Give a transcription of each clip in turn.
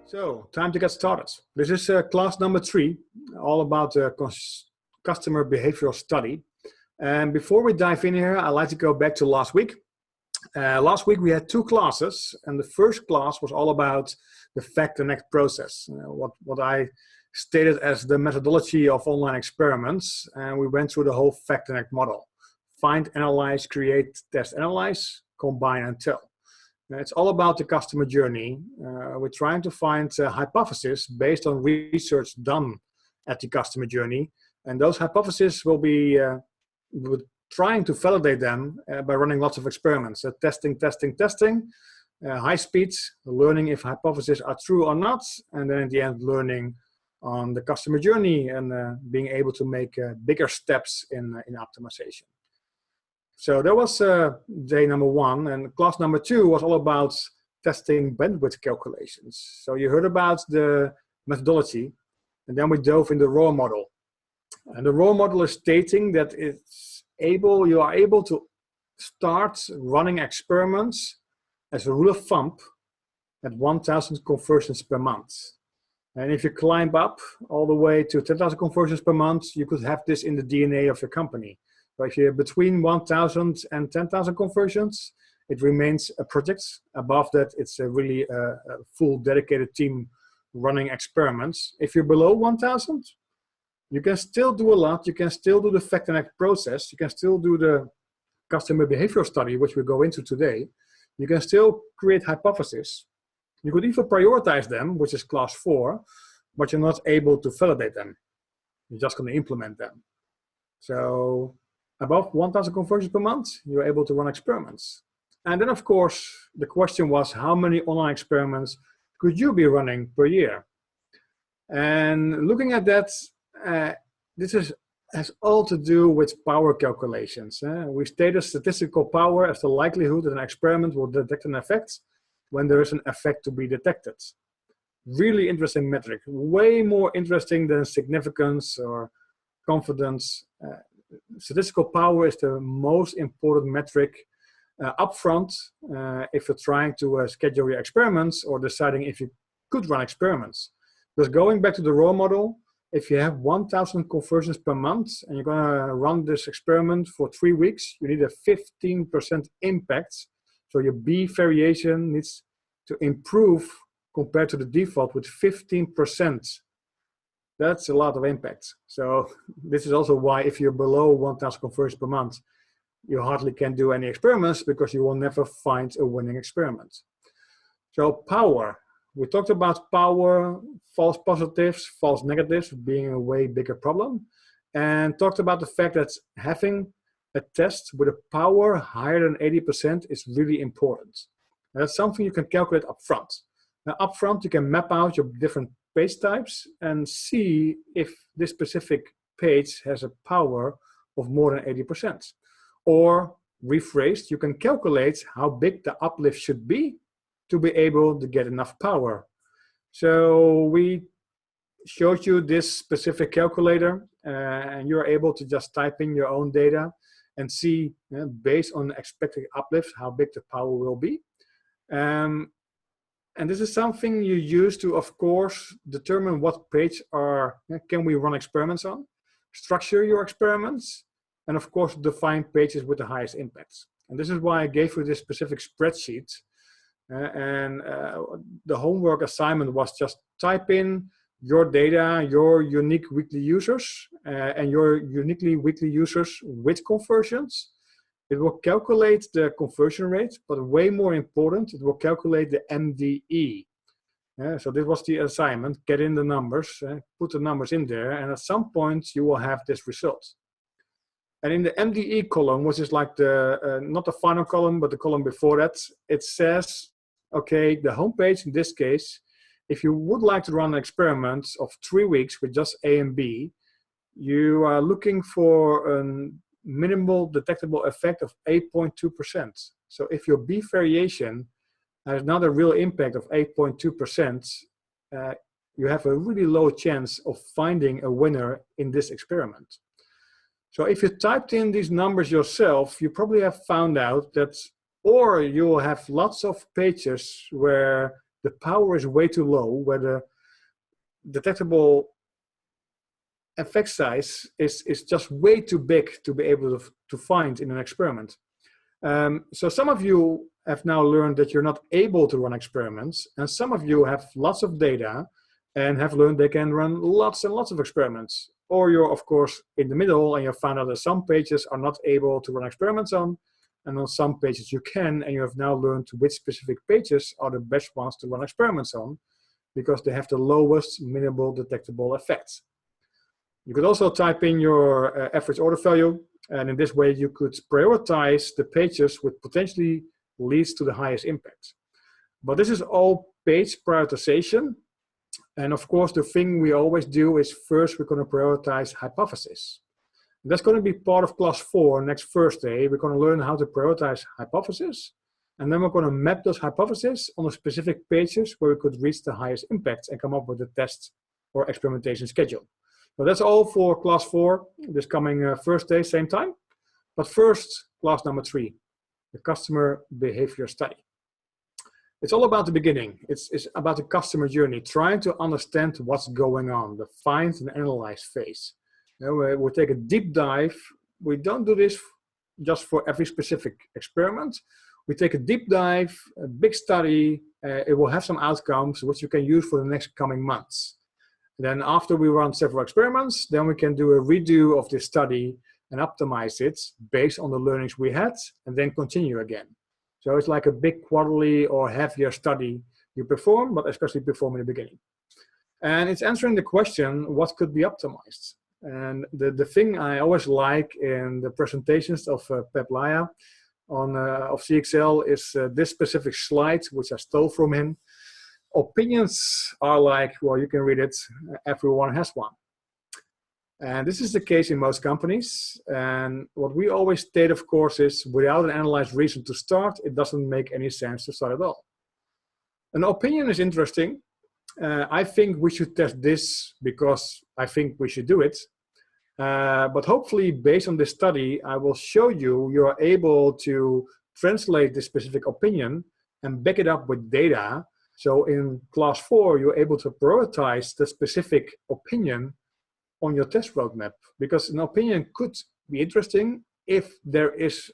So, time to get started. This is class number 3, all about customer behavioral study. And before we dive in here, I'd like to go back to last week. Last week we had 2 classes, and the first class was all about the Fact and Act process, what I stated as the methodology of online experiments, and we went through the whole Fact and Act model. Find, analyze, create, test, analyze, combine, and tell. It's all about the customer journey. We're trying to find a hypothesis based on research done at the customer journey. And those hypotheses will be we're trying to validate them by running lots of experiments. Testing, high speed, learning if hypotheses are true or not, and then at the end learning on the customer journey and being able to make bigger steps in optimization. So that was day number 1, and class number 2 was all about testing bandwidth calculations. So you heard about the methodology, and then we dove in the raw model. And the raw model is stating that you are able to start running experiments as a rule of thumb at 1,000 conversions per month. And if you climb up all the way to 10,000 conversions per month, you could have this in the DNA of your company. So if you're between 1,000 and 10,000 conversions, it remains a project. Above that, it's really a full dedicated team running experiments. If you're below 1,000, you can still do a lot. You can still do the Fact and Act process. You can still do the customer behavioral study, which we'll go into today. You can still create hypotheses. You could even prioritize them, which is class 4, but you're not able to validate them. You're just going to implement them. So above 1,000 conversions per month, you're able to run experiments. And then, of course, the question was, how many online experiments could you be running per year? And looking at that, this has all to do with power calculations. We stated statistical power as the likelihood that an experiment will detect an effect when there is an effect to be detected. Really interesting metric, way more interesting than significance or confidence. Statistical power is the most important metric upfront if you're trying to schedule your experiments or deciding if you could run experiments. Because going back to the raw model, if you have 1,000 conversions per month and you're going to run this experiment for 3 weeks, you need a 15% impact. So your B variation needs to improve compared to the default with 15%. That's a lot of impact. So this is also why if you're below 1,000 conversions per month, you hardly can do any experiments because you will never find a winning experiment. So power. We talked about power, false positives, false negatives being a way bigger problem, and talked about the fact that having a test with a power higher than 80% is really important. And that's something you can calculate up front. Now, up front, you can map out your different page types and see if this specific page has a power of more than 80%. Or rephrased, you can calculate how big the uplift should be to be able to get enough power. So we showed you this specific calculator, and you're able to just type in your own data and see, based on expected uplift, how big the power will be. And this is something you use to, of course, determine what page can we run experiments on, structure your experiments, and of course, define pages with the highest impacts. And this is why I gave you this specific spreadsheet. The homework assignment was just type in your data, your unique weekly users, and your uniquely weekly users with conversions. It will calculate the conversion rate, but way more important, it will calculate the MDE. So this was the assignment, get in the numbers, put the numbers in there, and at some point you will have this result. And in the MDE column, which is like the, not the final column, but the column before that, it says, okay, the homepage in this case, if you would like to run an experiment of 3 weeks with just A and B, you are looking for a minimal detectable effect of 8.2%. So if your B variation has not a real impact of 8.2%, you have a really low chance of finding a winner in this experiment. So if you typed in these numbers yourself, you probably have found out that, or you'll have lots of pages where the power is way too low, where the detectable effect size is just way too big to be able to find in an experiment. So some of you have now learned that you're not able to run experiments, and some of you have lots of data and have learned they can run lots and lots of experiments. Or you're, of course, in the middle and you found out that some pages are not able to run experiments on, and on some pages you can, and you have now learned which specific pages are the best ones to run experiments on, because they have the lowest minimal detectable effects. You could also type in your average order value, and in this way you could prioritize the pages which potentially leads to the highest impact. But this is all page prioritization. And of course, the thing we always do is first we're going to prioritize hypothesis. That's going to be part of class 4 next Thursday. We're going to learn how to prioritize hypothesis. And then we're going to map those hypotheses on the specific pages where we could reach the highest impact and come up with a test or experimentation schedule. So that's all for class 4 this coming Thursday, same time. But first, class number 3, the customer behavior study. It's all about the beginning. It's about the customer journey, trying to understand what's going on, the find and analyze phase. You know, we take a deep dive. We don't do this just for every specific experiment. We take a deep dive, a big study. It will have some outcomes which you can use for the next coming months. Then after we run several experiments, then we can do a redo of this study and optimize it based on the learnings we had, and then continue again. So it's like a big quarterly or half-year study you perform, but especially perform in the beginning. And it's answering the question, what could be optimized? And the thing I always like in the presentations of Pep Laya of CXL is this specific slide, which I stole from him. Opinions are like, well, you can read it, everyone has one. And this is the case in most companies. And what we always state, of course, is without an analyzed reason to start, it doesn't make any sense to start at all. An opinion is interesting. I think we should test this because I think we should do it. But hopefully, based on this study, I will show you are able to translate this specific opinion and back it up with data. So in class 4, you're able to prioritize the specific opinion on your test roadmap, because an opinion could be interesting if there is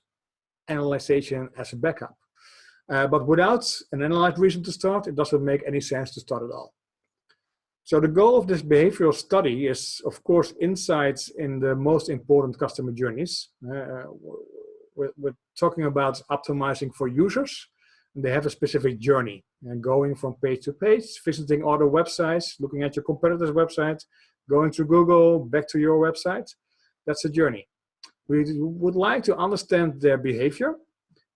analyzation as a backup. But without an analyzed reason to start, it doesn't make any sense to start at all. So the goal of this behavioral study is, of course, insights in the most important customer journeys. We're talking about optimizing for users. They have a specific journey, and going from page to page, visiting other websites, looking at your competitor's website, going through Google, back to your website. That's a journey. We would like to understand their behavior,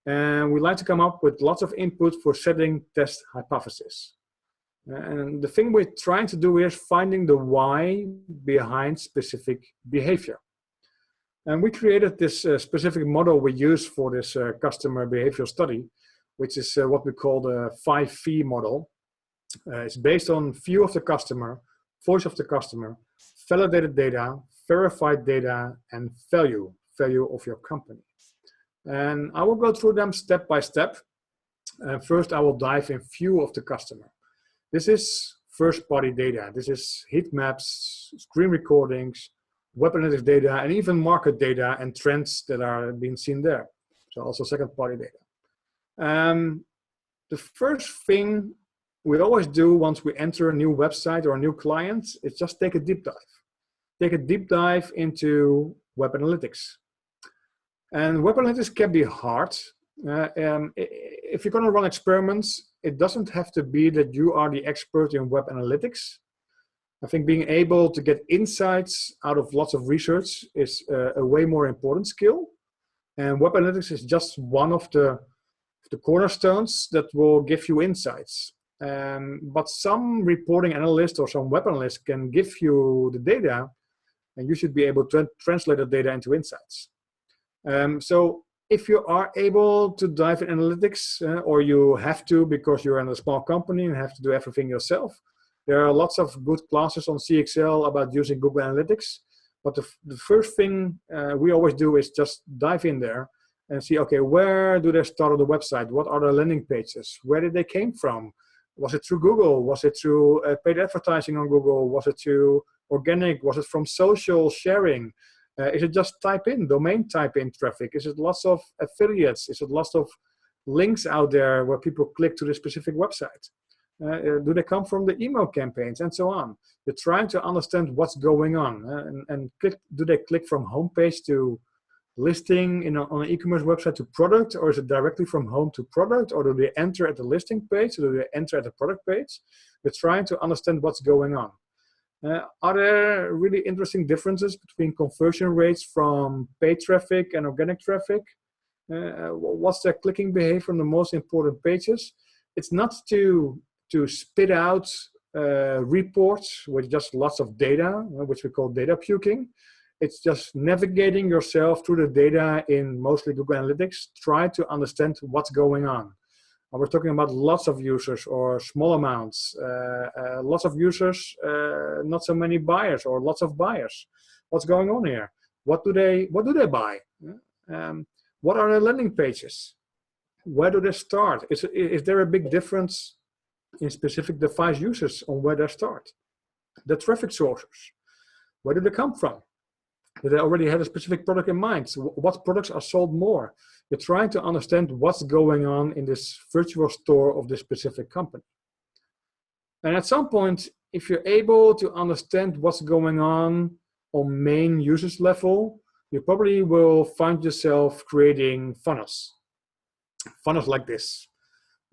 and we'd like to come up with lots of input for setting test hypotheses. And the thing we're trying to do is finding the why behind specific behavior. And we created this specific model we use for this customer behavioral study, which is what we call the 5V model. It's based on view of the customer, voice of the customer, validated data, verified data, and value of your company. And I will go through them step by step. First, I will dive in view of the customer. This is first-party data. This is heat maps, screen recordings, web analytics data, and even market data and trends that are being seen there. So also second-party data. The first thing we always do once we enter a new website or a new client is just take a deep dive. Take a deep dive into web analytics. And web analytics can be hard. If you're going to run experiments, it doesn't have to be that you are the expert in web analytics. I think being able to get insights out of lots of research is a way more important skill. And web analytics is just one of the cornerstones that will give you insights. But some reporting analyst or some web analyst can give you the data, and you should be able to translate the data into insights. So if you are able to dive in analytics, or you have to because you're in a small company and have to do everything yourself, there are lots of good classes on CXL about using Google Analytics. But the first thing we always do is just dive in there and see, okay, where do they start on the website? What are the landing pages? Where did they came from? Was it through Google? Was it through paid advertising on Google? Was it through organic? Was it from social sharing? Is it just domain type in traffic? Is it lots of affiliates? Is it lots of links out there where people click to the specific website? Do they come from the email campaigns and so on? You're trying to understand what's going on. Do they click from homepage to listing on an e-commerce website to product, or is it directly from home to product, or do they enter at the listing page, or do they enter at the product page? We're trying to understand what's going on. Are there really interesting differences between conversion rates from paid traffic and organic traffic? What's their clicking behavior on the most important pages? It's not to spit out reports with just lots of data, which we call data puking. It's just navigating yourself through the data in mostly Google Analytics, try to understand what's going on. We're talking about lots of users or small amounts, lots of users, not so many buyers, or lots of buyers. What's going on here? What do they buy? What are their landing pages? Where do they start? Is there a big difference in specific device users on where they start? The traffic sources, where do they come from? Do they already have a specific product in mind? So what products are sold more? You're trying to understand what's going on in this virtual store of this specific company. And at some point, if you're able to understand what's going on main users level, you probably will find yourself creating funnels like this.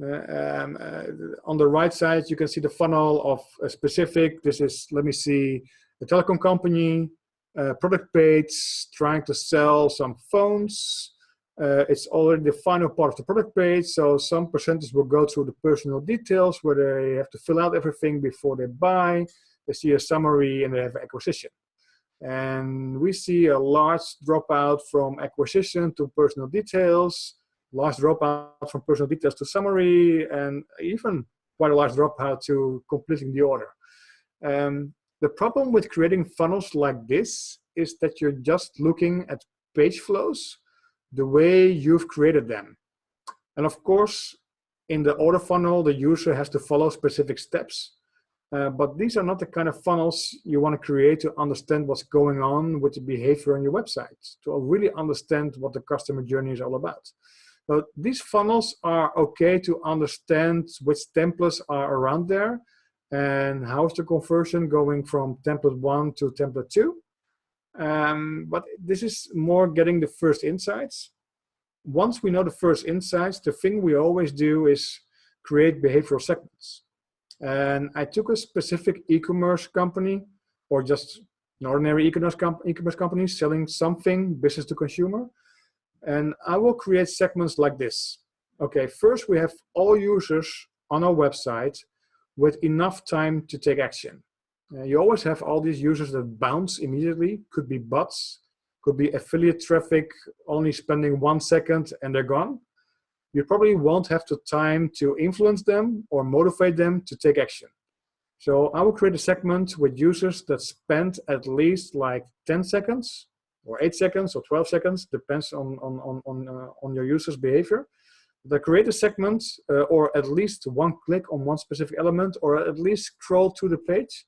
On the right side, you can see the funnel of a specific, this is, let me see, a telecom company, product page, trying to sell some phones. It's already the final part of the product page, so some percentage will go through the personal details where they have to fill out everything before they buy. They see a summary and they have acquisition. And we see a large dropout from acquisition to personal details, large dropout from personal details to summary, and even quite a large dropout to completing the order. The problem with creating funnels like this is that you're just looking at page flows the way you've created them. And of course, in the order funnel, the user has to follow specific steps. But these are not the kind of funnels you want to create to understand what's going on with the behavior on your website, to really understand what the customer journey is all about. So these funnels are okay to understand which templates are around there and how is the conversion going from template 1 to template 2. But this is more getting the first insights. Once we know the first insights, the thing we always do is create behavioral segments. And I took a specific e-commerce company, or just an ordinary e-commerce company selling something business to consumer, and I will create segments like this. Okay, first we have all users on our website with enough time to take action. You always have all these users that bounce immediately. Could be bots, could be affiliate traffic, only spending 1 second and they're gone. You probably won't have the time to influence them or motivate them to take action. So I will create a segment with users that spend at least like 10 seconds or 8 seconds or 12 seconds, depends on your user's behavior. They create a segment or at least one click on one specific element, or at least scroll to the page.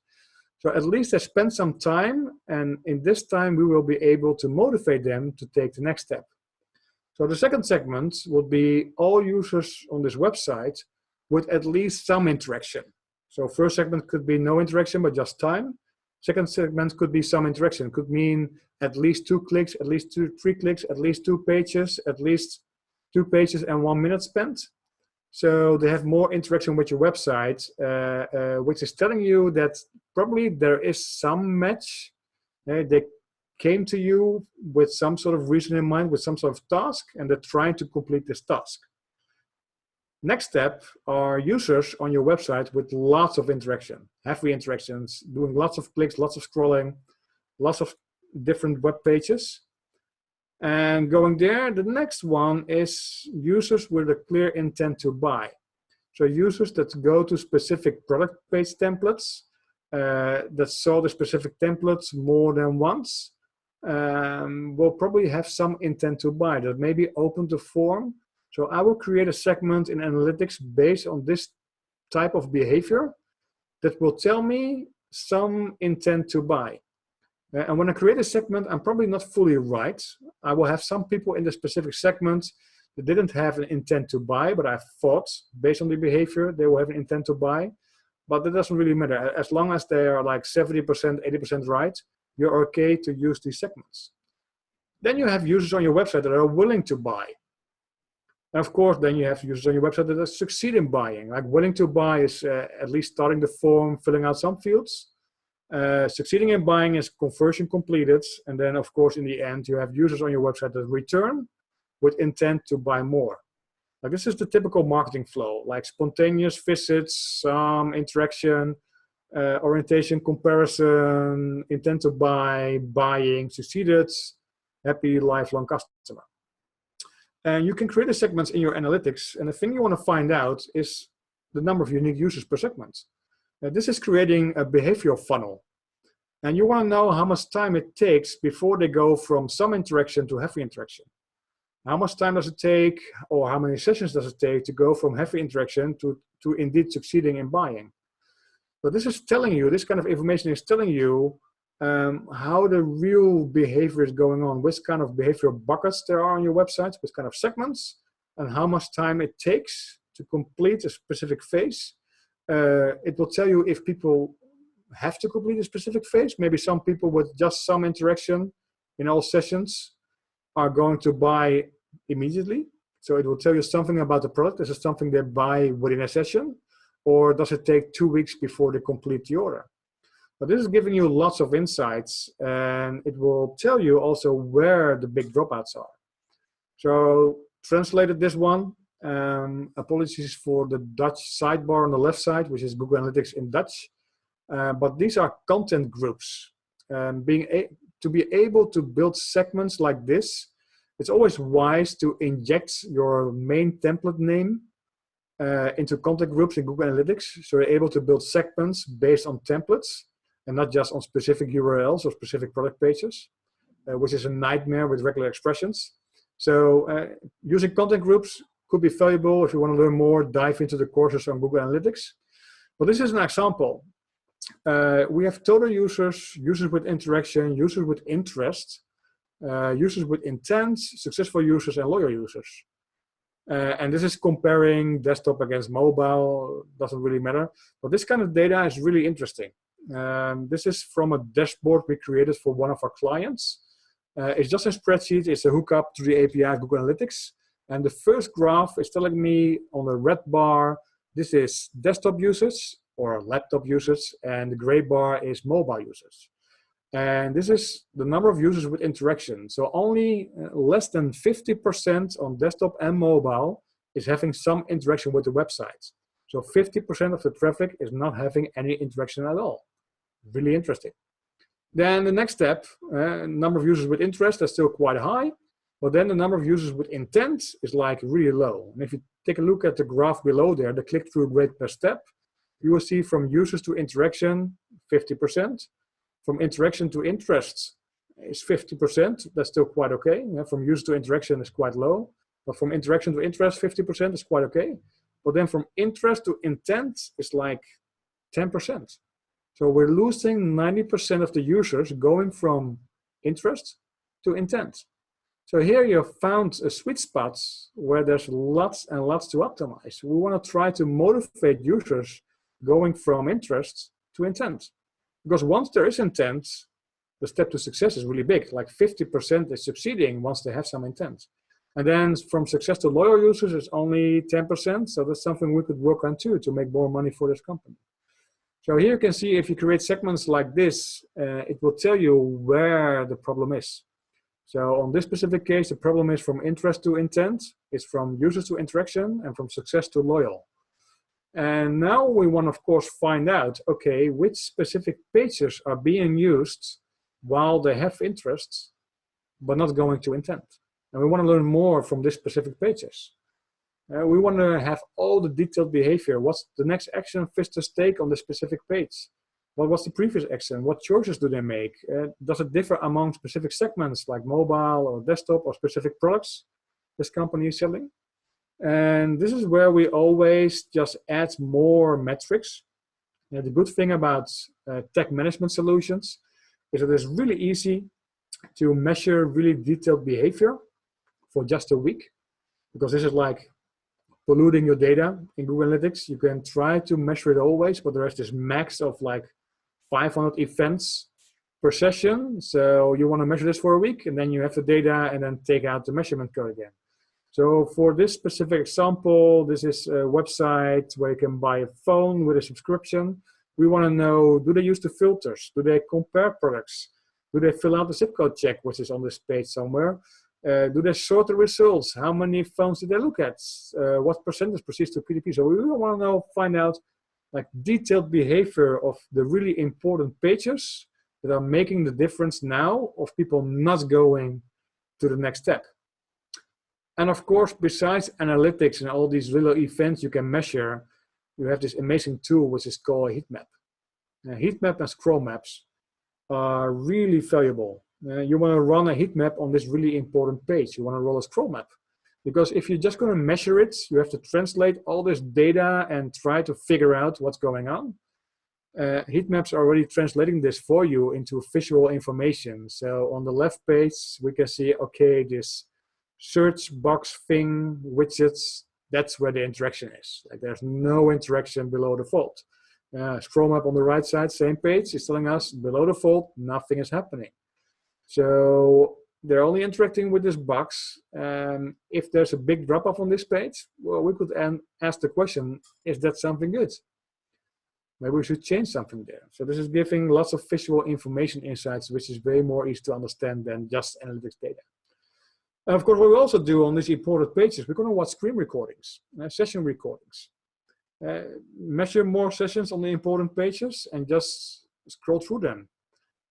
So at least they spend some time, and in this time we will be able to motivate them to take the next step. So the second segment would be all users on this website with at least some interaction. So first segment could be no interaction, but just time. Second segment could be some interaction. Could mean at least 2 clicks, at least 3 clicks, at least 2 pages, at least 2 pages and 1 minute spent. So they have more interaction with your website, which is telling you that probably there is some match. They came to you with some sort of reason in mind, with some sort of task, and they're trying to complete this task. Next step are users on your website with lots of interaction, heavy interactions, doing lots of clicks, lots of scrolling, lots of different web pages. And going there, the next one is users with a clear intent to buy. So users that go to specific product page templates, that saw the specific templates more than once, will probably have some intent to buy, that maybe open the form. So I will create a segment in analytics based on this type of behavior that will tell me some intent to buy. And when I create a segment, I'm probably not fully right. I will have some people in the specific segment that didn't have an intent to buy, but I thought, based on the behavior, they will have an intent to buy. But that doesn't really matter. As long as they are like 70%, 80% right, you're okay to use these segments. Then you have users on your website that are willing to buy. And of course, then you have users on your website that succeed in buying. Like willing to buy is at least starting the form, filling out some fields. Succeeding in buying is conversion completed. And then, of course, in the end, you have users on your website that return with intent to buy more. Like this is the typical marketing flow, like spontaneous visits, some interaction, orientation, comparison, intent to buy, buying, succeeded, happy lifelong customer. And you can create the segments in your analytics. And the thing you want to find out is the number of unique users per segment. This is creating a behavioral funnel. And you want to know how much time it takes before they go from some interaction to heavy interaction. How much time does it take, or how many sessions does it take to go from heavy interaction to indeed succeeding in buying? So this is telling you, this kind of information is telling you how the real behavior is going on, which kind of behavioral buckets there are on your website, which kind of segments, and how much time it takes to complete a specific phase. It will tell you if people have to complete a specific phase. Maybe some people with just some interaction in all sessions are going to buy immediately. So it will tell you something about the product. Is it something they buy within a session? Or does it take 2 weeks before they complete the order? But this is giving you lots of insights, and it will tell you also where the big dropouts are. So translated this one, apologies for the Dutch sidebar on the left side, which is Google Analytics in Dutch. But these are content groups. To be able to build segments like this, it's always wise to inject your main template name into content groups in Google Analytics. So you're able to build segments based on templates and not just on specific URLs or specific product pages, which is a nightmare with regular expressions. So using content groups could be valuable. If you want to learn more, dive into the courses on Google Analytics. But this is an example. We have total users, users with interaction, users with interest, users with intent, successful users, and loyal users. And this is comparing desktop against mobile, doesn't really matter. But this kind of data is really interesting. This is from a dashboard we created for one of our clients. It's just a spreadsheet, it's a hookup to the API of Google Analytics. And the first graph is telling me on the red bar, this is desktop users or laptop users, and the gray bar is mobile users. And this is the number of users with interaction. So only less than 50% on desktop and mobile is having some interaction with the website. So 50% of the traffic is not having any interaction at all. Really interesting. Then the next step, number of users with interest is still quite high, but then the number of users with intent is like really low. And if you take a look at the graph below there, the click-through rate per step, you will see from users to interaction, 50%. From interaction to interest is 50%. That's still quite okay. Yeah, from user to interaction is quite low. But from interaction to interest, 50% is quite okay. But then from interest to intent is like 10%. So we're losing 90% of the users going from interest to intent. So here you have found a sweet spot where there's lots and lots to optimize. We want to try to motivate users going from interest to intent. Because once there is intent, the step to success is really big. Like 50% is succeeding once they have some intent. And then from success to loyal users is only 10%. So that's something we could work on too to make more money for this company. So here you can see if you create segments like this, it will tell you where the problem is. So on this specific case, the problem is from interest to intent, it's from users to interaction, and from success to loyal. And now we want, of course, find out, okay, which specific pages are being used while they have interest, but not going to intent. And we want to learn more from these specific pages. We want to have all the detailed behavior. What's the next action visitors take on the specific page? What was the previous action? What choices do they make? Does it differ among specific segments like mobile or desktop or specific products this company is selling? And this is where we always just add more metrics. And the good thing about tech management solutions is that it's really easy to measure really detailed behavior for just a week, because this is like polluting your data in Google Analytics. You can try to measure it always, but there is this max of like 500 events per session. So you want to measure this for a week, and then you have the data and then take out the measurement code again. So for this specific example, this is a website where you can buy a phone with a subscription. We want to know, do they use the filters? Do they compare products? Do they fill out the zip code check, which is on this page somewhere? Do they sort the results? How many phones did they look at? What percentage proceeds to PDP? So we really want to find out like detailed behavior of the really important pages that are making the difference now of people not going to the next step. And of course, besides analytics and all these little events you can measure, you have this amazing tool which is called a heat map. Heat map and scroll maps are really valuable. You want to run a heat map on this really important page. You want to roll a scroll map. Because if you're just going to measure it, you have to translate all this data and try to figure out what's going on. Heat maps are already translating this for you into visual information. So on the left page, we can see, okay, this search box thing, widgets, that's where the interaction is. Like there's no interaction below the fold. Scroll map on the right side, same page, is telling us below the fold, nothing is happening. So they're only interacting with this box. If there's a big drop off on this page, well, we could ask the question, is that something good? Maybe we should change something there. So this is giving lots of visual information insights, which is way more easy to understand than just analytics data. And of course, what we also do on these imported pages, we're going to watch screen recordings, session recordings. Measure more sessions on the important pages and just scroll through them.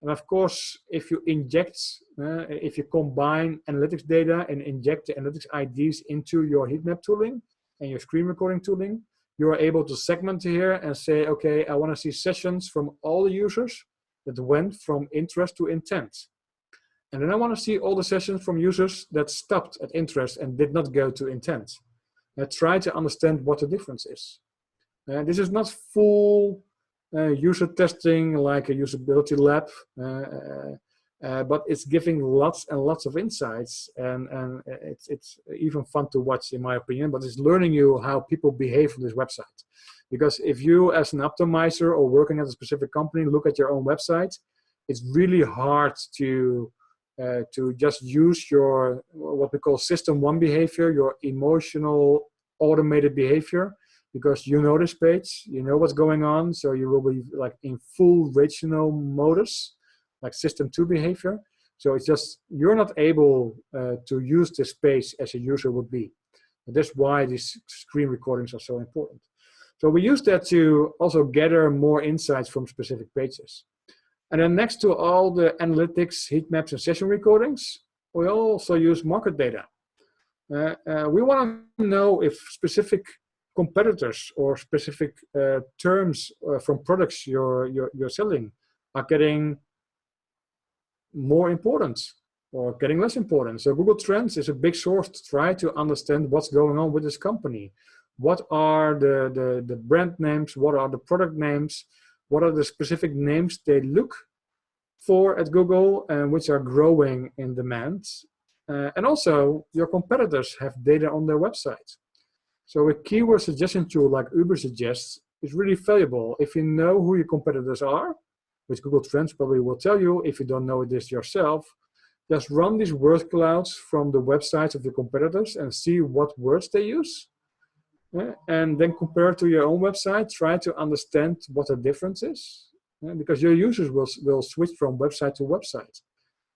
And of course, if you inject, if you combine analytics data and inject the analytics IDs into your heat map tooling and your screen recording tooling, you are able to segment here and say, okay, I want to see sessions from all the users that went from interest to intent. And then I want to see all the sessions from users that stopped at interest and did not go to intent. And try to understand what the difference is. This is not full user testing like a usability lab, but it's giving lots and lots of insights, and it's even fun to watch, in my opinion, but it's learning you how people behave on this website. Because if you, as an optimizer or working at a specific company, look at your own website, it's really hard to just use your, what we call system one behavior, your emotional automated behavior, because you know this page, you know what's going on, so you will be like in full rational modus, like system two behavior. So it's just, you're not able to use this page as a user would be. And that's why these screen recordings are so important. So we use that to also gather more insights from specific pages. And then next to all the analytics, heat maps, and session recordings, we also use market data. We want to know if specific competitors or specific terms from products you're selling are getting more important or getting less important. So Google Trends is a big source to try to understand what's going on with this company. What are the brand names? What are the product names? What are the specific names they look for at Google and which are growing in demand? And also, your competitors have data on their website. So a keyword suggestion tool like Ubersuggest is really valuable. If you know who your competitors are, which Google Trends probably will tell you if you don't know this yourself, just run these word clouds from the websites of the competitors and see what words they use. And then compare to your own website, try to understand what the difference is. Because your users will switch from website to website.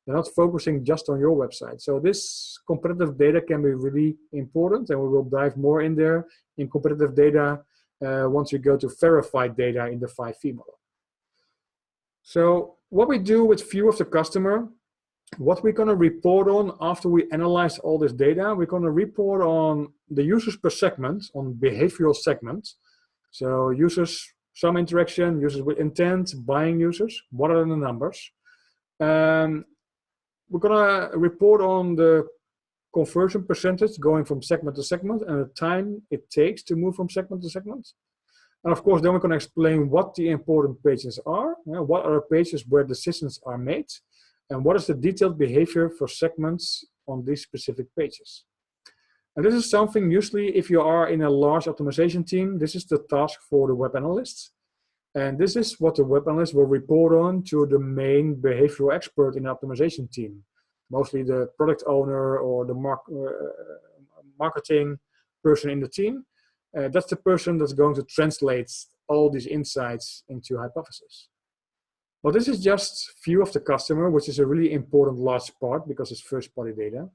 They're not focusing just on your website. So this competitive data can be really important, and we will dive more in there in competitive data once we go to verified data in the 5V model. So what we do with view of the customer, what we're going to report on after we analyze all this data, we're going to report on the users per segment, on behavioral segments. So users, some interaction, users with intent, buying users, what are the numbers? We're going to report on the conversion percentage going from segment to segment and the time it takes to move from segment to segment. And of course, then we're going to explain what the important pages are, what are the pages where decisions are made, and what is the detailed behavior for segments on these specific pages. And this is something usually if you are in a large optimization team, this is the task for the web analysts. And this is what the web analyst will report on to the main behavioral expert in the optimization team, mostly the product owner or the marketing person in the team. That's the person that's going to translate all these insights into hypotheses. Well, this is just view of the customer, which is a really important large part because it's first-party data.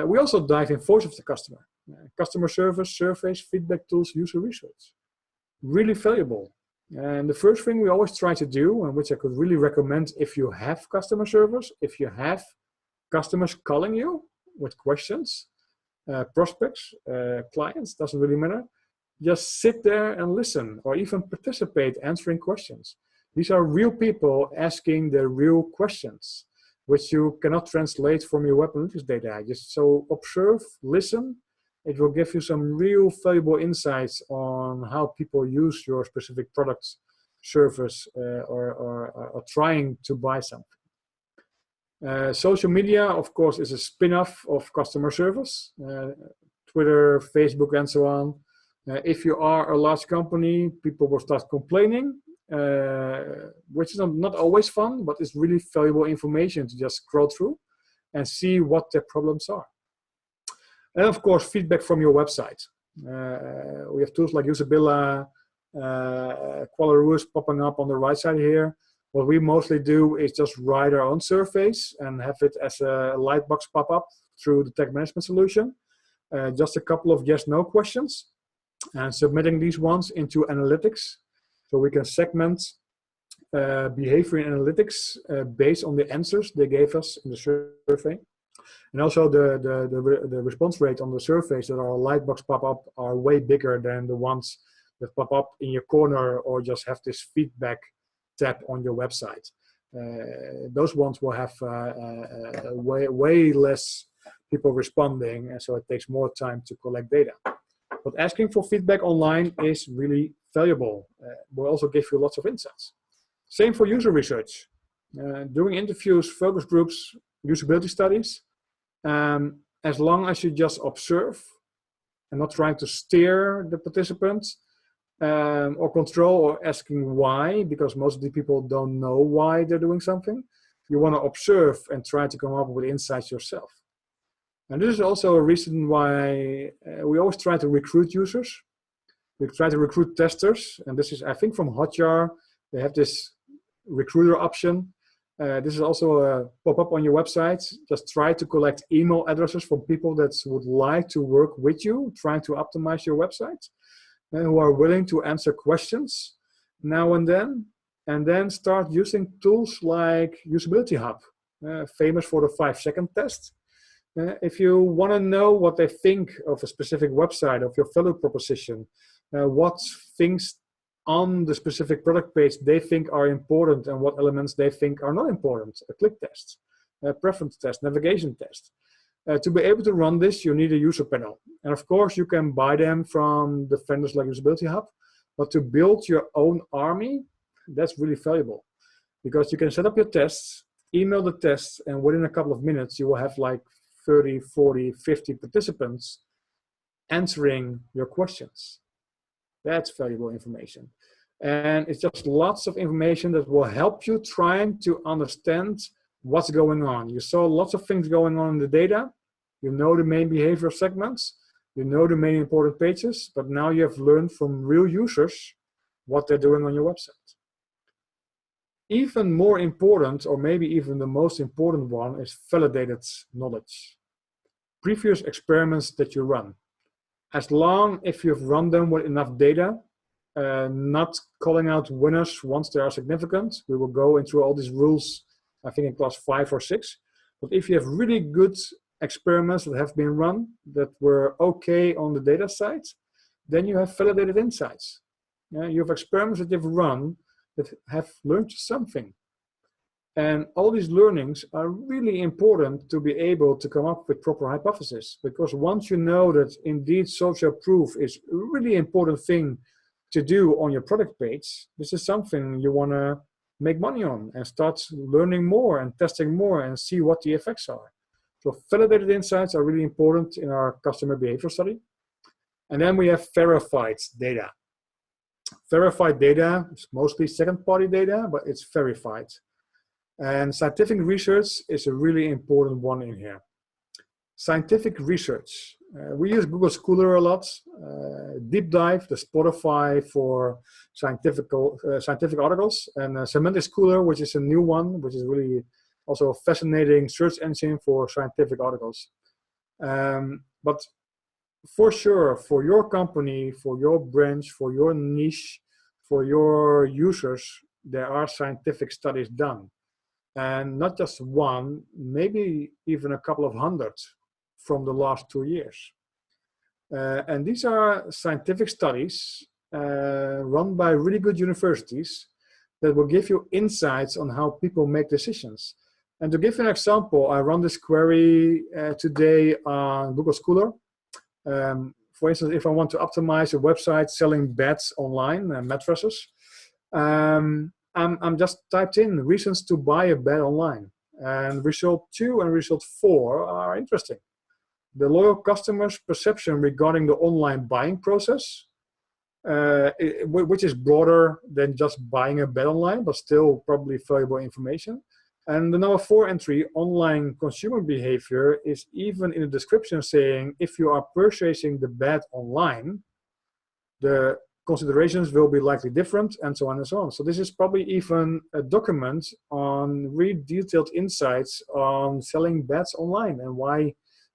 We also dive in voice of the customer, customer service, surveys, feedback tools, user research. Really valuable. And the first thing we always try to do, and which I could really recommend if you have customer service, if you have customers calling you with questions, prospects, clients, doesn't really matter, just sit there and listen or even participate answering questions. These are real people asking the real questions, which you cannot translate from your web analytics data. Just so observe, listen. It will give you some real valuable insights on how people use your specific product, service, or trying to buy something. Social media, of course, is a spin-off of customer service. Twitter, Facebook, and so on. If you are a large company, people will start complaining, which is not always fun, but it's really valuable information to just scroll through and see what their problems are. And of course, feedback from your website. We have tools like Usabilla, Qualaroo popping up on the right side here. What we mostly do is just write our own surveys and have it as a lightbox pop up through the tag management solution. Just a couple of yes/no questions and submitting these ones into analytics. So we can segment behavior in analytics based on the answers they gave us in the survey. And also the response rate on the surveys that are lightbox pop up are way bigger than the ones that pop up in your corner or just have this feedback tab on your website. Those ones will have way less people responding, and so it takes more time to collect data. But asking for feedback online is really valuable. Will also give you lots of insights. Same for user research. Doing interviews, focus groups, usability studies. As long as you just observe and not trying to steer the participants or control or asking why, because most of the people don't know why they're doing something. You want to observe and try to come up with insights yourself. And this is also a reason why we always try to recruit users. We try to recruit testers, and this is, I think, from Hotjar. They have this recruiter option. This is also a pop-up on your website. Just try to collect email addresses from people that would like to work with you, trying to optimize your website, and who are willing to answer questions now and then start using tools like Usability Hub, famous for the 5-second test. If you want to know what they think of a specific website, of your value proposition, what things on the specific product page they think are important and what elements they think are not important, a click test, a preference test, navigation test. To be able to run this, you need a user panel. And of course, you can buy them from the vendors like Usability Hub, but to build your own army, that's really valuable because you can set up your tests, email the tests, and within a couple of minutes, you will have like 30, 40, 50 participants answering your questions. That's valuable information. And it's just lots of information that will help you trying to understand what's going on. You saw lots of things going on in the data. You know the main behavior segments. You know the main important pages. But now you have learned from real users what they're doing on your website. Even more important, or maybe even the most important one, is validated knowledge. Previous experiments that you run. As long as you've run them with enough data, not calling out winners once they are significant. We will go into all these rules, I think in class 5 or 6. But if you have really good experiments that have been run that were okay on the data side, then you have validated insights. You have experiments that you've run that have learned something. And all these learnings are really important to be able to come up with proper hypotheses, because once you know that indeed social proof is a really important thing to do on your product page, this is something you want to make money on and start learning more and testing more and see what the effects are. So validated insights are really important in our customer behavior study. And then we have verified data. Verified data is mostly second-party data, but it's verified. And scientific research is a really important one in here. Scientific research. We use Google Scholar a lot. Deep Dive, the Spotify for scientific articles, and Semantic Scholar, which is a new one, which is really also a fascinating search engine for scientific articles. But for sure, for your company, for your branch, for your niche, for your users, there are scientific studies done. And not just one, maybe even a couple of hundred from the last 2 years. And these are scientific studies run by really good universities that will give you insights on how people make decisions. And to give you an example, I run this query today on Google Scholar. For instance, if I want to optimize a website selling beds online, mattresses, I'm just typed in reasons to buy a bed online. And result 2 and result 4 are interesting. The loyal customer's perception regarding the online buying process, which is broader than just buying a bed online, but still probably valuable information. And the number 4 entry, online consumer behavior, is even in the description saying if you are purchasing the bed online, the considerations will be likely different, and so on and so on. So this is probably even a document on really detailed insights on selling beds online and why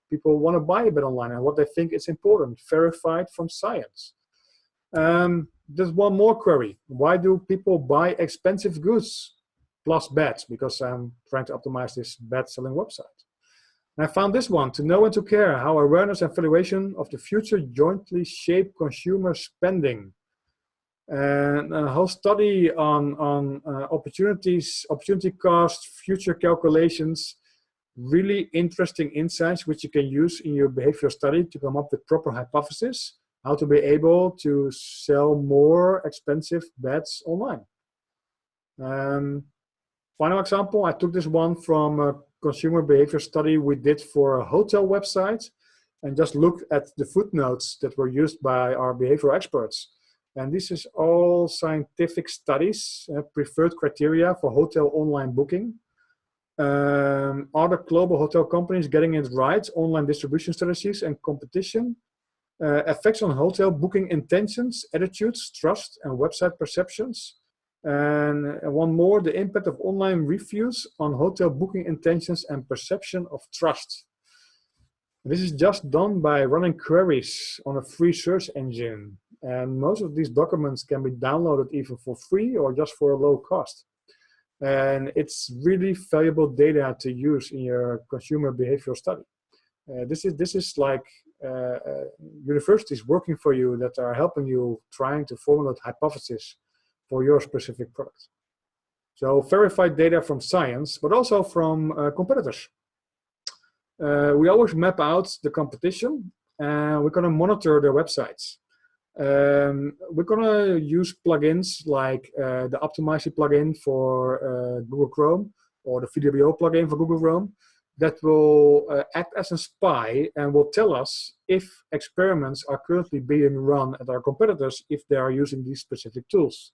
people want to buy a bed online and what they think is important, verified from science. There's one more query. Why do people buy expensive goods plus beds? Because I'm trying to optimize this bed selling website. And I found this one, to know and to care, how awareness and valuation of the future jointly shape consumer spending. And a whole study on opportunity cost, future calculations, really interesting insights which you can use in your behavioral study to come up with proper hypothesis, how to be able to sell more expensive beds online. Final example, I took this one from a consumer behavior study we did for a hotel website and just looked at the footnotes that were used by our behavioral experts. And this is all scientific studies, preferred criteria for hotel online booking. Are the global hotel companies getting it right? Online distribution strategies and competition. Effects on hotel booking intentions, attitudes, trust, and website perceptions. And one more, the impact of online reviews on hotel booking intentions and perception of trust. This is just done by running queries on a free search engine. And most of these documents can be downloaded even for free or just for a low cost. And it's really valuable data to use in your consumer behavioral study. This is like universities working for you that are helping you trying to formulate hypotheses for your specific product. So verified data from science, but also from competitors. We always map out the competition, and we're going to monitor their websites. We're going to use plugins like the Optimizely plugin for Google Chrome or the VWO plugin for Google Chrome that will act as a spy and will tell us if experiments are currently being run at our competitors if they are using these specific tools.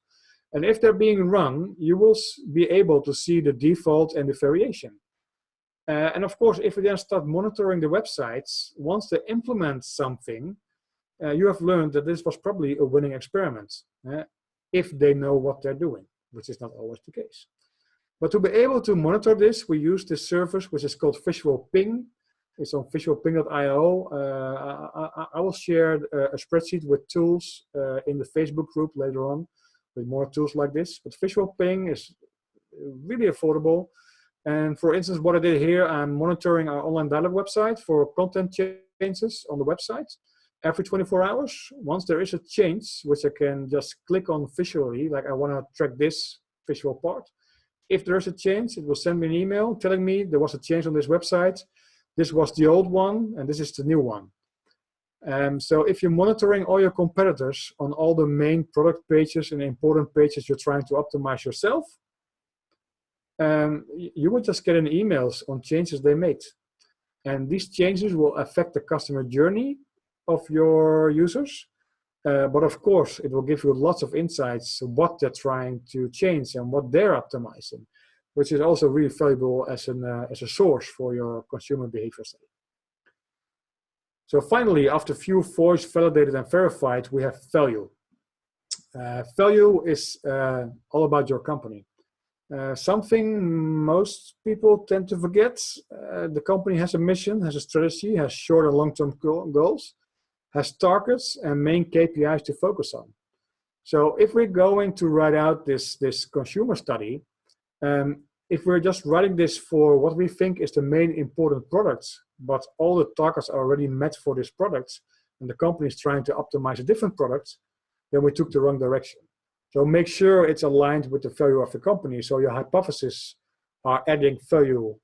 And if they're being run, you will be able to see the default and the variation. And of course, if we then start monitoring the websites, once they implement something, you have learned that this was probably a winning experiment, if they know what they're doing, which is not always the case. But to be able to monitor this, we use this service, which is called Visual Ping. It's on visualping.io. I will share a spreadsheet with tools in the Facebook group later on, with more tools like this. But Visual Ping is really affordable. And for instance, what I did here, I'm monitoring our online dialog website for content changes on the website. Every 24 hours, once there is a change, which I can just click on visually, like I want to track this visual part, If there's a change, it will send me an email telling me there was a change on this website. This was the old one, and this is the new one. So if you're monitoring all your competitors on all the main product pages and important pages you're trying to optimize yourself, you will just get an emails on changes they made. And these changes will affect the customer journey of your users. But of course, it will give you lots of insights what they're trying to change and what they're optimizing, which is also really valuable as a source for your consumer behavior study. So finally, after few voice validated and verified, we have value. Value is all about your company. Something most people tend to forget. The company has a mission, has a strategy, has short and long-term goals, has targets and main KPIs to focus on. So if we're going to write out this consumer study, if we're just writing this for what we think is the main important products, but all the targets are already met for this product, and the company is trying to optimize a different product, then we took the wrong direction. So make sure it's aligned with the value of the company, so your hypotheses are adding value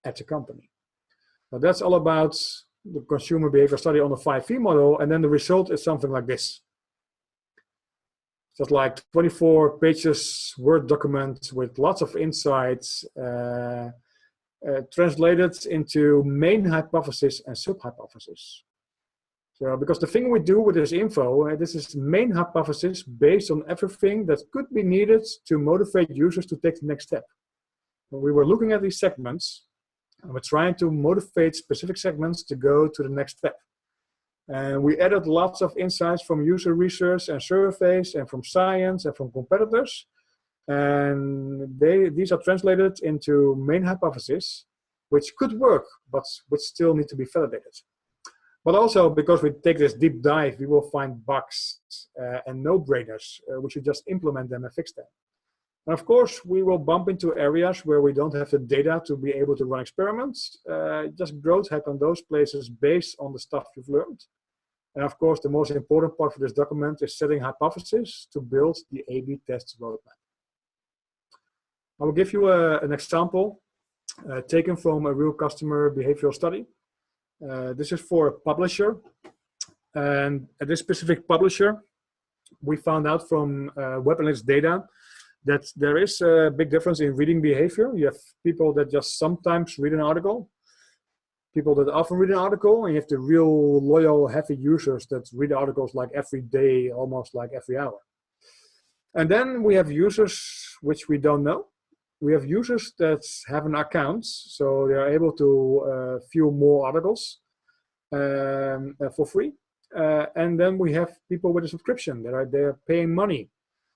at the company. So that's all about the consumer behavior study on the 5V model, and then the result is something like this. Just like 24 pages Word document with lots of insights translated into main hypothesis and sub-hypothesis. So because the thing we do with this info, this is main hypothesis based on everything that could be needed to motivate users to take the next step. When we were looking at these segments, and we're trying to motivate specific segments to go to the next step. And we added lots of insights from user research and surveys and from science and from competitors. And these are translated into main hypotheses, which could work, but which still need to be validated. But also, because we take this deep dive, we will find bugs and no-brainers. We should just implement them and fix them. And of course, we will bump into areas where we don't have the data to be able to run experiments. Just growth hack on those places based on the stuff you've learned. And of course, the most important part for this document is setting hypotheses to build the A/B test roadmap. I will give you an example taken from a real customer behavioral study. This is for a publisher. And at this specific publisher, we found out from Web Analytics data that there is a big difference in reading behavior. You have people that just sometimes read an article, people that often read an article, and you have the real loyal, heavy users that read articles like every day, almost like every hour. And then we have users which we don't know. We have users that have an account, so they are able to view more articles for free. And then we have people with a subscription that they're paying money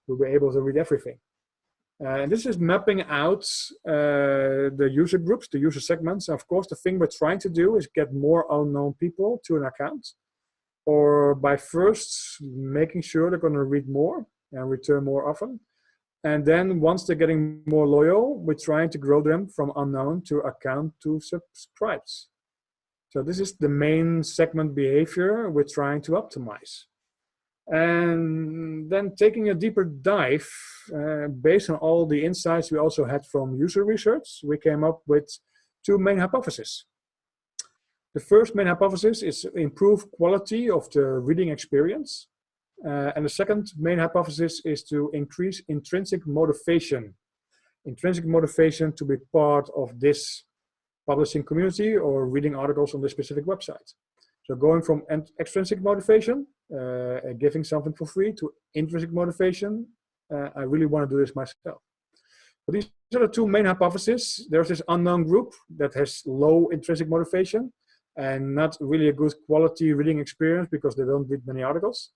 to be able to read everything. And this is mapping out the user groups, the user segments. Of course, the thing we're trying to do is get more unknown people to an account, or by first making sure they're going to read more and return more often. And then once they're getting more loyal, we're trying to grow them from unknown to account to subscribes. So this is the main segment behavior we're trying to optimize. And then taking a deeper dive, based on all the insights we also had from user research, we came up with two main hypotheses. The first main hypothesis is improve quality of the reading experience. And the second main hypothesis is to increase intrinsic motivation. Intrinsic motivation to be part of this publishing community or reading articles on this specific website. So going from extrinsic motivation, giving something for free, to intrinsic motivation, I really want to do this myself. But these are the two main hypotheses. There's this unknown group that has low intrinsic motivation and not really a good quality reading experience because they don't read many articles.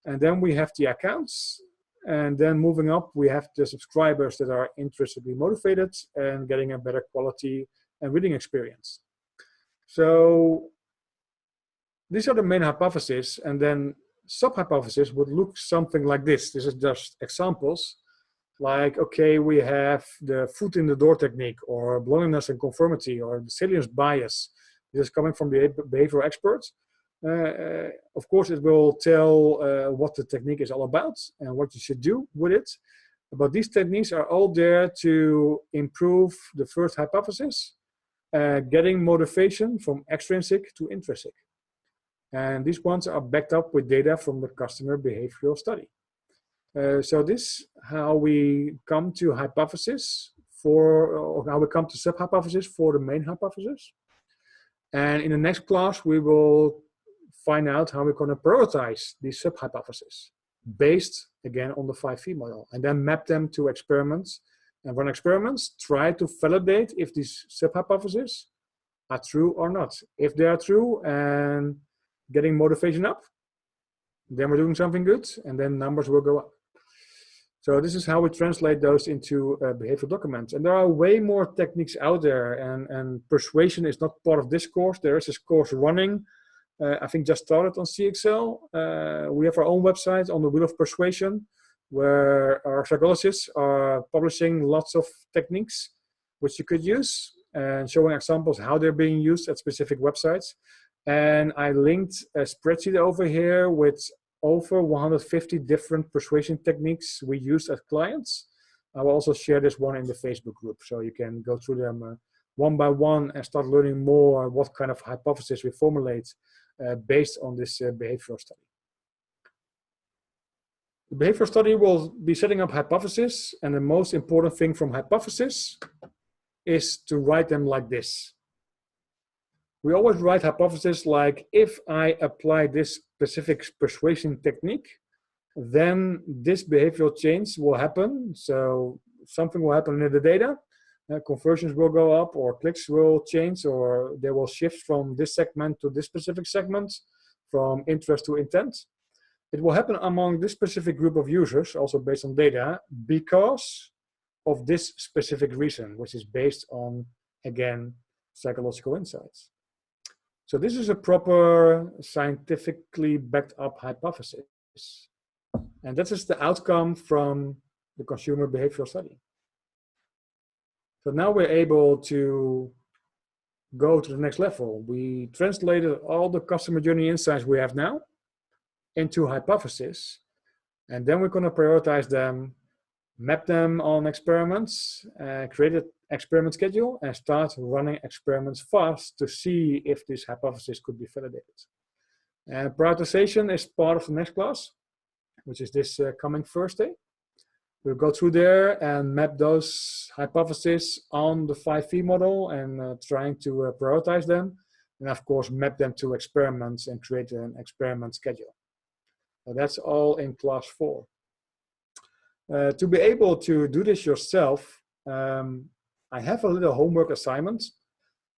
And then we have the accounts. And then moving up, we have the subscribers that are intrinsically motivated and getting a better quality and reading experience. So these are the main hypotheses, and then sub-hypothesis would look something like this. This is just examples. Like, okay, we have the foot in the door technique, or belongingness and conformity, or the salience bias. This is coming from the behavioral experts. Of course, it will tell what the technique is all about and what you should do with it. But these techniques are all there to improve the first hypothesis, getting motivation from extrinsic to intrinsic. And these ones are backed up with data from the customer behavioral study. So this is how we come to hypothesis or how we come to sub-hypothesis for the main hypothesis. And in the next class, we will find out how we're going to prioritize these sub-hypotheses based, again, on the 5V model, and then map them to experiments and run experiments, try to validate if these sub-hypotheses are true or not. If they are true and getting motivation up, then we're doing something good, and then numbers will go up. So this is how we translate those into behavioral documents. And there are way more techniques out there, and persuasion is not part of this course. There is this course running, I think just started on CXL. We have our own website on the Wheel of Persuasion, where our psychologists are publishing lots of techniques which you could use and showing examples how they're being used at specific websites. And I linked a spreadsheet over here with over 150 different persuasion techniques we use as clients. I will also share this one in the Facebook group, so you can go through them one by one and start learning more what kind of hypothesis we formulate based on this behavioral study. The behavioral study will be setting up hypotheses, and the most important thing from hypothesis is to write them like this. We always write hypotheses like, if I apply this specific persuasion technique, then this behavioral change will happen. So something will happen in the data. Conversions will go up, or clicks will change, or they will shift from this segment to this specific segment, from interest to intent. It will happen among this specific group of users, also based on data, because of this specific reason, which is based on, again, psychological insights. So this is a proper scientifically backed up hypothesis. And that is the outcome from the consumer behavioral study. So now we're able to go to the next level. We translated all the customer journey insights we have now into hypotheses. And then we're going to prioritize them, map them on experiments, create an experiment schedule, and start running experiments fast to see if this hypothesis could be validated. And prioritization is part of the next class, which is this coming Thursday. We'll go through there and map those hypotheses on the 5V model and trying to prioritize them. And of course, map them to experiments and create an experiment schedule. So that's all in class 4. To be able to do this yourself, I have a little homework assignment.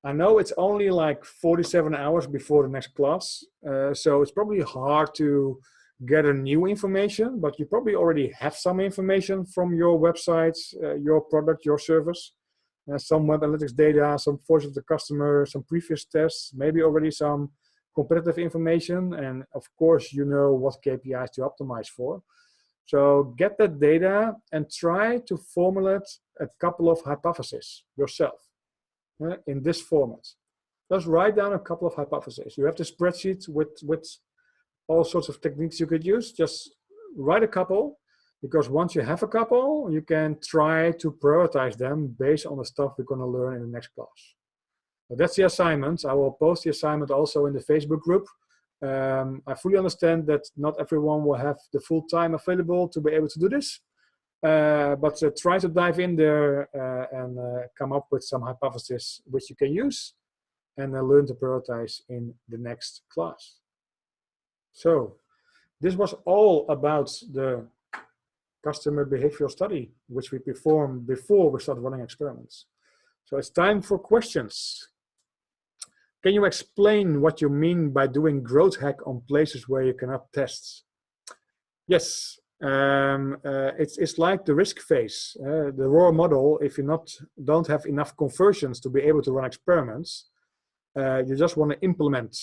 I know it's only like 47 hours before the next class, so it's probably hard to gather new information, but you probably already have some information from your website, your product, your service, some web analytics data, some voice of the customer, some previous tests, maybe already some competitive information, and of course you know what KPIs to optimize for. So get that data and try to formulate a couple of hypotheses yourself in this format. Just write down a couple of hypotheses. You have the spreadsheet with all sorts of techniques you could use. Just write a couple, because once you have a couple, you can try to prioritize them based on the stuff we're going to learn in the next class. So that's the assignment. I will post the assignment also in the Facebook group. I fully understand that not everyone will have the full time available to be able to do this, but try to dive in there and come up with some hypotheses which you can use and learn to prioritize in the next class. So this was all about the customer behavioral study which we performed before we start running experiments. So it's time for questions. Can you explain what you mean by doing growth hack on places where you cannot test? Yes, it's like the risk phase. The raw model, if you don't have enough conversions to be able to run experiments, you just want to implement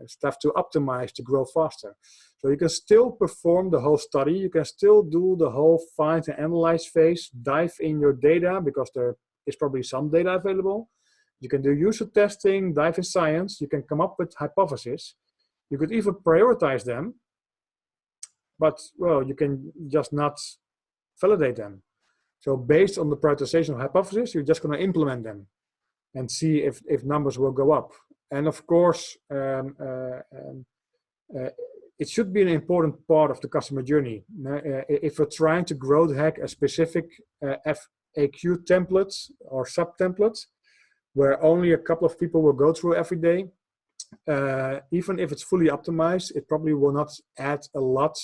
stuff to optimize to grow faster. So you can still perform the whole study. You can still do the whole find and analyze phase, dive in your data, because there is probably some data available. You can do user testing, dive in science. You can come up with hypotheses. You could even prioritize them. but well, you can just not validate them. So based on the prioritization hypothesis, you're just going to implement them and see if numbers will go up. And of course, it should be an important part of the customer journey. If we're trying to growth hack a specific FAQ template or sub-template, where only a couple of people will go through every day, even if it's fully optimized, it probably will not add a lot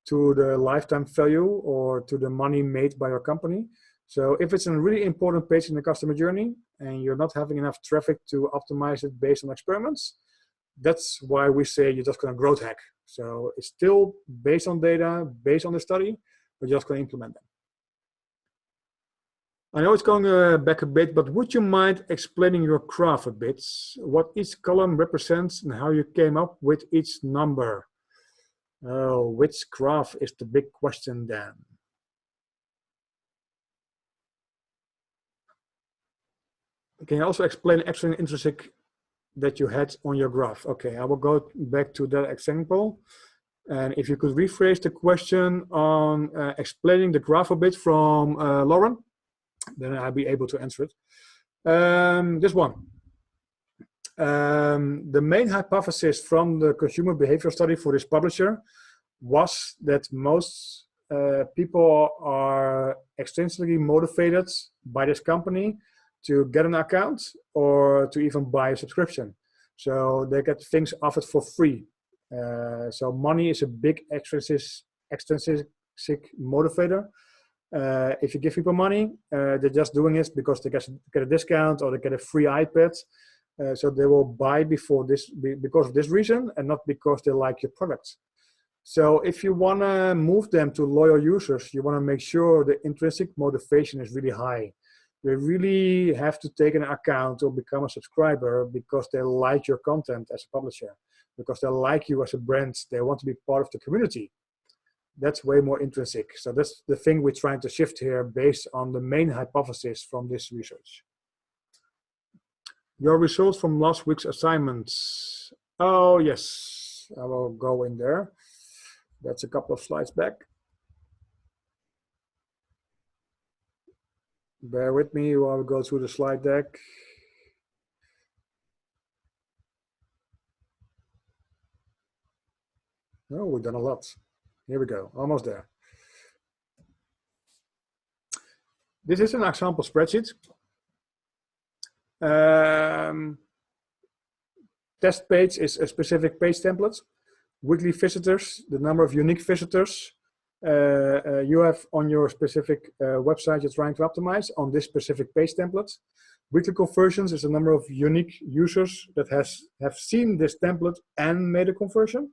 to the lifetime value or to the money made by your company. So if it's a really important page in the customer journey and you're not having enough traffic to optimize it based on experiments, that's why we say you're just going to growth hack. So it's still based on data, based on the study, we're just going to implement them. I know it's going back a bit, but would you mind explaining your graph a bit? What each column represents and how you came up with each number? Oh, which graph is the big question then? Can you also explain extra and intrinsic that you had on your graph? Okay, I will go back to that example. And if you could rephrase the question on explaining the graph a bit from Lauren, then I'll be able to answer it. This one. The main hypothesis from the consumer behavior study for this publisher was that most people are extrinsically motivated by this company to get an account or to even buy a subscription. So they get things offered for free. So money is a big extrinsic motivator. If you give people money, they're just doing it because they get a discount or they get a free iPad. So they will buy because of this reason and not because they like your product. So if you want to move them to loyal users, you want to make sure the intrinsic motivation is really high. They really have to take an account or become a subscriber because they like your content as a publisher, because they like you as a brand. They want to be part of the community. That's way more intrinsic. So that's the thing we're trying to shift here based on the main hypothesis from this research. Your results from last week's assignments. Oh, yes, I will go in there. That's a couple of slides back. Bear with me while we go through the slide deck. Oh, we've done a lot. Here we go, almost there. This is an example spreadsheet. Test page is a specific page template. Weekly visitors, the number of unique visitors you have on your specific website you're trying to optimize on this specific page template. Weekly conversions is the number of unique users that have seen this template and made a conversion.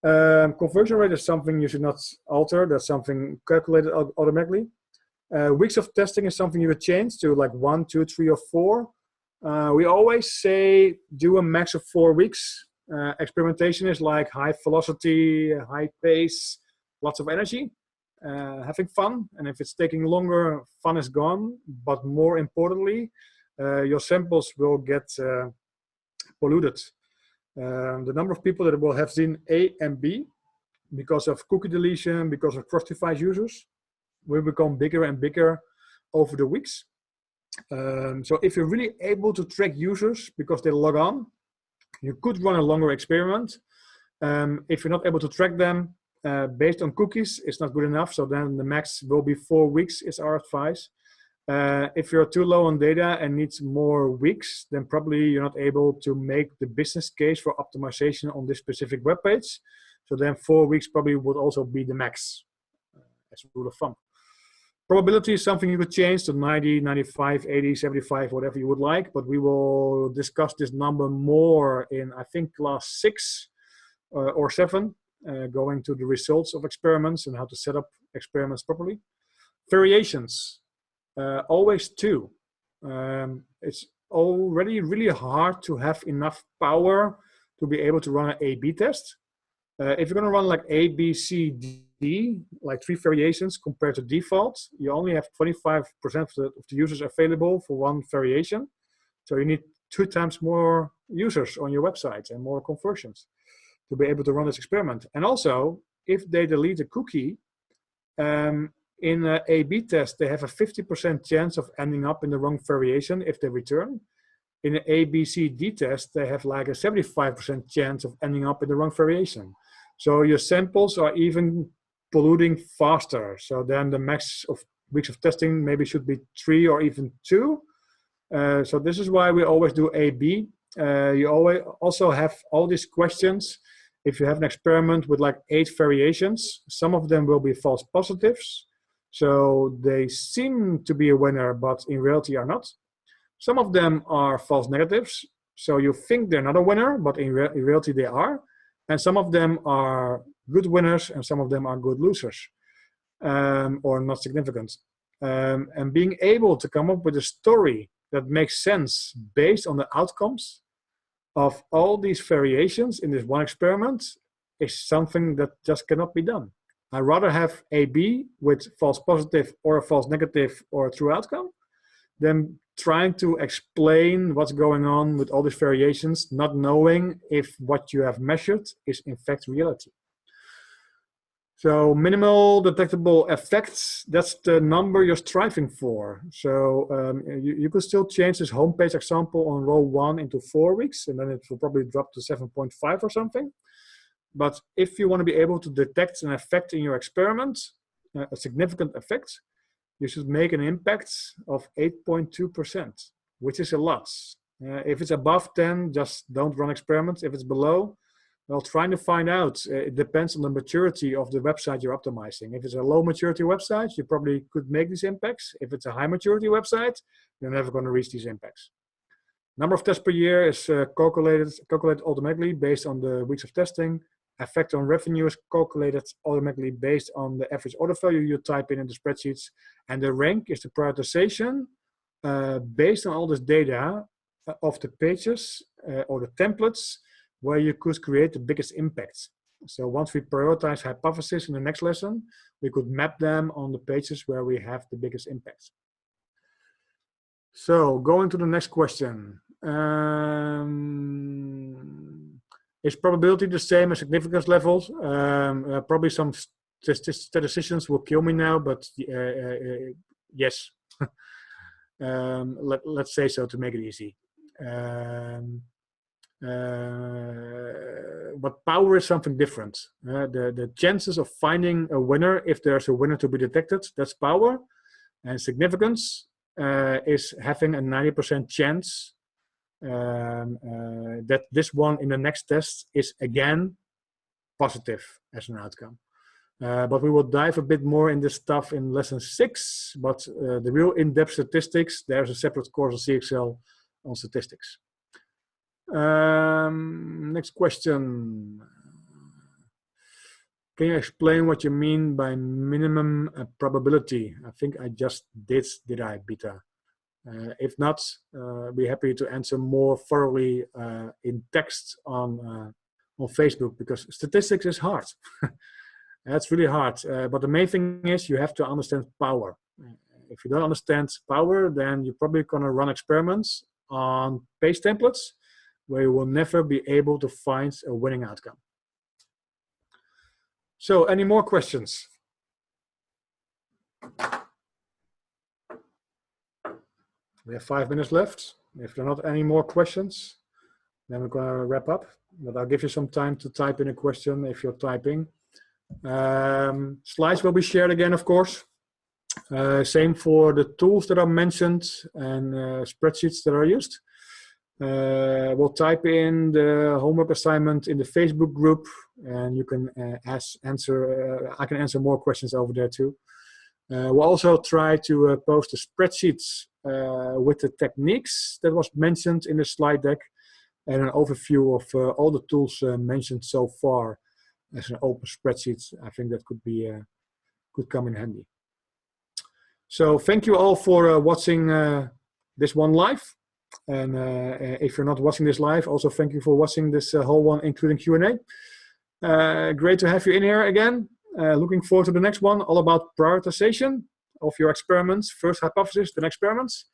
Conversion rate is something you should not alter. That's something calculated automatically. Weeks of testing is something you would change to like 1, 2, 3, or 4. We always say do a max of 4 weeks. Experimentation is like high velocity, high pace, lots of energy, having fun. And if it's taking longer, fun is gone. But more importantly, your samples will get polluted. The number of people that will have seen A and B because of cookie deletion, because of cross-device users, will become bigger and bigger over the weeks. So if you're really able to track users because they log on, you could run a longer experiment. If you're not able to track them based on cookies, it's not good enough. So then the max will be 4 weeks is our advice. If you're too low on data and needs more weeks, then probably you're not able to make the business case for optimization on this specific web page. So then 4 weeks probably would also be the max as a rule of thumb. Probability is something you could change to 90, 95, 80, 75, whatever you would like, but we will discuss this number more in, I think, class 6 or 7, going to the results of experiments and how to set up experiments properly. Variations, always 2. It's already really hard to have enough power to be able to run an A/B test. If you're going to run like A, B, C, D, like 3 variations compared to default, you only have 25% of the users available for 1 variation. So you need 2 times more users on your website and more conversions to be able to run this experiment. And also, if they delete a cookie, in an A/B test, they have a 50% chance of ending up in the wrong variation if they return. In an ABCD test, they have like a 75% chance of ending up in the wrong variation. So your samples are even polluting faster. So then the max of weeks of testing maybe should be 3 or even 2. So this is why we always do A/B. You always also have all these questions. If you have an experiment with like 8 variations, some of them will be false positives. So they seem to be a winner, but in reality are not. Some of them are false negatives. So you think they're not a winner, but in reality they are. And some of them are good winners and some of them are good losers, or not significant. And being able to come up with a story that makes sense based on the outcomes of all these variations in this one experiment is something that just cannot be done. I'd rather have A/B with false positive or a false negative or a true outcome than trying to explain what's going on with all these variations, not knowing if what you have measured is in fact reality. So minimal detectable effects, that's the number you're striving for. So you could still change this homepage example on row 1 into 4 weeks, and then it will probably drop to 7.5 or something. But if you want to be able to detect an effect in your experiment, a significant effect, you should make an impact of 8.2%, which is a lot. If it's above 10, just don't run experiments. If it's below, well, trying to find out, it depends on the maturity of the website you're optimizing. If it's a low maturity website, you probably could make these impacts. If it's a high maturity website, you're never going to reach these impacts. Number of tests per year is calculated automatically based on the weeks of testing. Effect on revenue is calculated automatically based on the average order value you type in the spreadsheets. And the rank is the prioritization based on all this data of the pages or the templates where you could create the biggest impact. So once we prioritize hypotheses in the next lesson, we could map them on the pages where we have the biggest impact. So going to the next question. Is probability the same as significance levels? Probably some statisticians will kill me now, but yes. Let's say so to make it easy. But power is something different. The chances of finding a winner, if there's a winner to be detected, that's power. And significance is having a 90% chance that this one in the next test is again positive as an outcome. But we will dive a bit more in this stuff in lesson 6. But the real in-depth statistics, there's a separate course on CXL on statistics. Next question. Can you explain what you mean by minimum probability? I think I just did I, Beta? If not, be happy to answer more thoroughly in text on Facebook, because statistics is hard. That's really hard. But the main thing is you have to understand power. If you don't understand power, then you're probably going to run experiments on page templates where you will never be able to find a winning outcome. So, any more questions? We have 5 minutes left. If there are not any more questions, then we're going to wrap up. But I'll give you some time to type in a question if you're typing. Slides will be shared again, of course. Same for the tools that are mentioned and spreadsheets that are used. We'll type in the homework assignment in the Facebook group, and you can I can answer more questions over there too. We'll also try to post the spreadsheets with the techniques that was mentioned in the slide deck and an overview of all the tools mentioned so far as an open spreadsheet. I think that could come in handy. So thank you all for watching this one live. And if you're not watching this live, also thank you for watching this whole one, including Q&A. Great to have you in here again. Looking forward to the next one, all about prioritization of your experiments. First hypothesis, then experiments.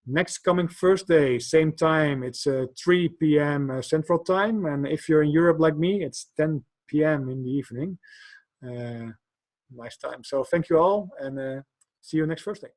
Next coming Thursday, same time, it's 3 p.m. Central Time. And if you're in Europe like me, it's 10 p.m. in the evening. nice time. So thank you all, and see you next Thursday.